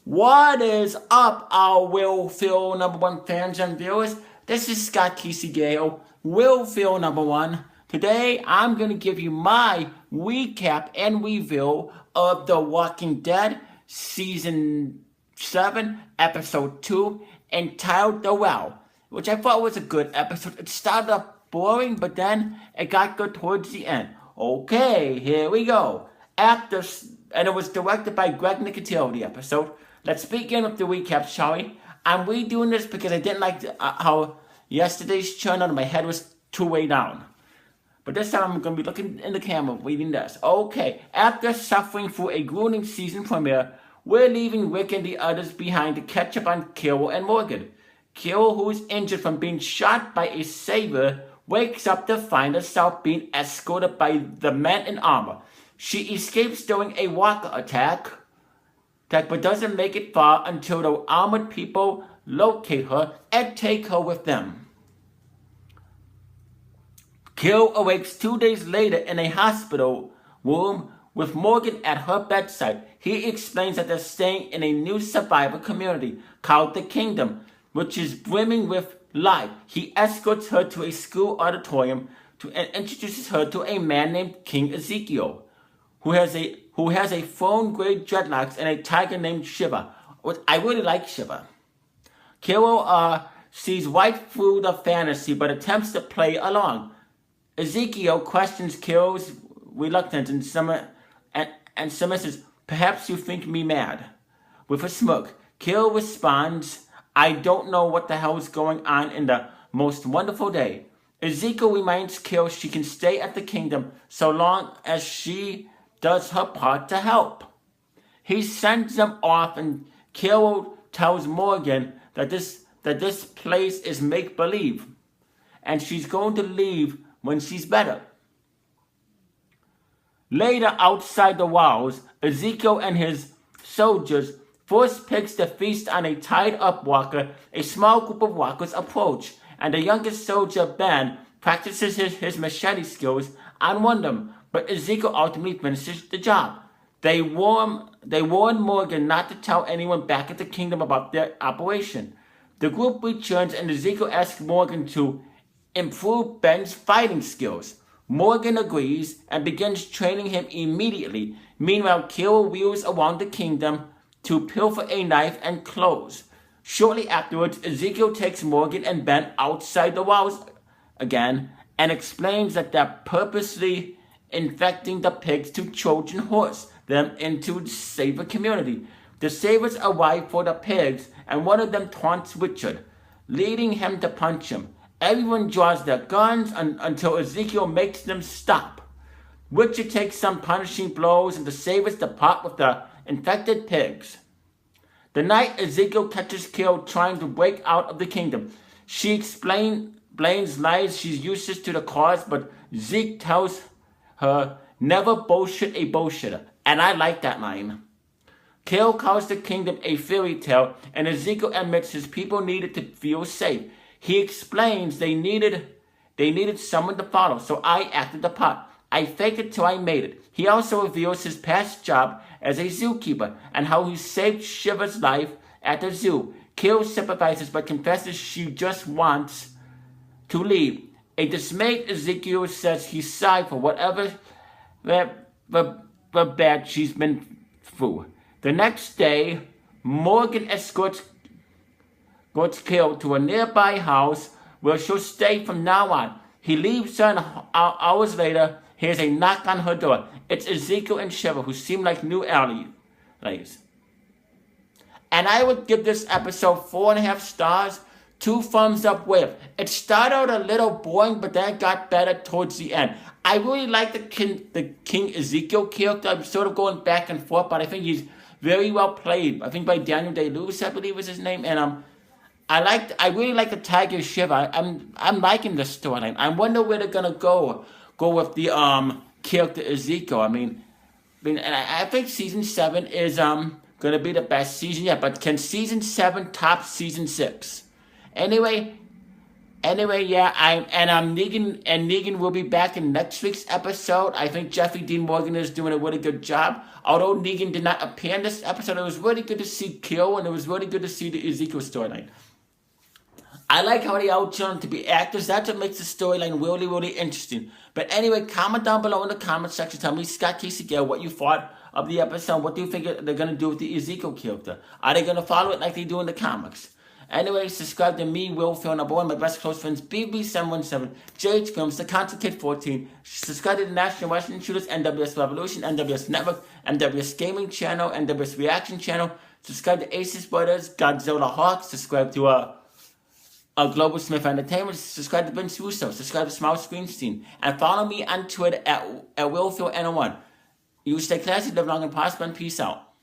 What is up, our Will Feel number one fans and viewers? This is Scott Casey Gale, Will Feel number one. Today, I'm going to give you my recap and review of The Walking Dead Season 7, Episode 2, entitled The Well, which I thought was a good episode. It started off boring, but then it got good towards the end. Okay, here we go. And it was directed by Greg Nicotero, the episode. Let's begin with the recap, shall we? I'm redoing this because I didn't like how yesterday's turned out and my head was too way down. But this time I'm going to be looking in the camera, reading this. Okay, after suffering through a grueling season premiere, we're leaving Rick and the others behind to catch up on Carol and Morgan. Carol, who is injured from being shot by a saber, wakes up to find herself being escorted by the men in armor. She escapes during a walker attack, but doesn't make it far until the armored people locate her and take her with them. Carol awakes 2 days later in a hospital room with Morgan at her bedside. He explains that they're staying in a new survivor community called the Kingdom, which is brimming with life. He escorts her to a school auditorium and introduces her to a man named King Ezekiel, who has a phone-grade dreadlocks and a tiger named Shiva. I really like Shiva. Carol sees right through the fantasy but attempts to play along. Ezekiel questions Carol's reluctance and says, "Perhaps you think me mad." With a smirk, Carol responds, "I don't know what the hell is going on in the most wonderful day." Ezekiel reminds Carol she can stay at the Kingdom so long as she does her part to help. He sends them off and Carol tells Morgan that this place is make-believe and she's going to leave when she's better. Later, outside the walls, Ezekiel and his soldiers force pigs to feast on a tied-up walker. A small group of walkers approach, and the youngest soldier, Ben, practices his machete skills on one of them, but Ezekiel ultimately finishes the job. They warn Morgan not to tell anyone back at the Kingdom about their operation. The group returns and Ezekiel asks Morgan to improve Ben's fighting skills. Morgan agrees and begins training him immediately. Meanwhile, Carol wheels around the Kingdom to pilfer a knife and clothes. Shortly afterwards, Ezekiel takes Morgan and Ben outside the walls again and explains that they're purposely infecting the pigs to Trojan horse them into the Saber community. The Sabers arrive for the pigs and one of them taunts Richard, leading him to punch him. Everyone draws their guns until Ezekiel makes them stop. Richard takes some punishing blows and the Sabers depart with the infected pigs. The night Ezekiel catches Carol trying to break out of the Kingdom, she explains lies she's useless to the cause, but Zeke tells her, "Never bullshit a bullshitter," and I like that line. Carol calls the Kingdom a fairy tale, and Ezekiel admits his people needed to feel safe. He explains they needed someone to follow, so I acted the part. I faked it till I made it. He also reveals his past job as a zookeeper and how he saved Shiva's life at the zoo. Carol sympathizes but confesses she just wants to leave. A dismayed Ezekiel says he's sorry for whatever the bad she's been through. The next day, Morgan escorts Carol to a nearby house where she'll stay from now on. He leaves her and hours later, hears a knock on her door. It's Ezekiel and Shiva, who seem like new allies. And I would give this episode 4.5 stars. 2 thumbs up with. It started out a little boring, but then it got better towards the end. I really like the King Ezekiel character. I'm sort of going back and forth, but I think he's very well played. I think by Daniel Day-Lewis, I believe was his name. And I really like the Tiger Shiva. I'm liking the storyline. I wonder where they're gonna go with the character Ezekiel. And I think season 7 is gonna be the best season yet. But can season 7 top season 6? Anyway, Anyway, yeah, Negan will be back in next week's episode. I think Jeffrey Dean Morgan is doing a really good job. Although Negan did not appear in this episode, it was really good to see Kill, and it was really good to see the Ezekiel storyline. I like how they outshone to be actors. That's what makes the storyline really, really interesting. But anyway, comment down below in the comment section. Tell me, Scott Casey Gale, what you thought of the episode. What do you think they're going to do with the Ezekiel character? Are they going to follow it like they do in the comics? Anyway, subscribe to me, Will Phil, number one, my best close friends, BB717, JH Films, The Content Kid 14. Subscribe to the National Wrestling Shooters, NWS Revolution, NWS Network, NWS Gaming Channel, NWS Reaction Channel. Subscribe to Aces Brothers, Godzilla Hawk. Subscribe to Global Smith Entertainment. Subscribe to Vince Russo. Subscribe to Small Screen Scene. And follow me on Twitter at WillPhilN01. You stay classy, live long and prosper, and peace out.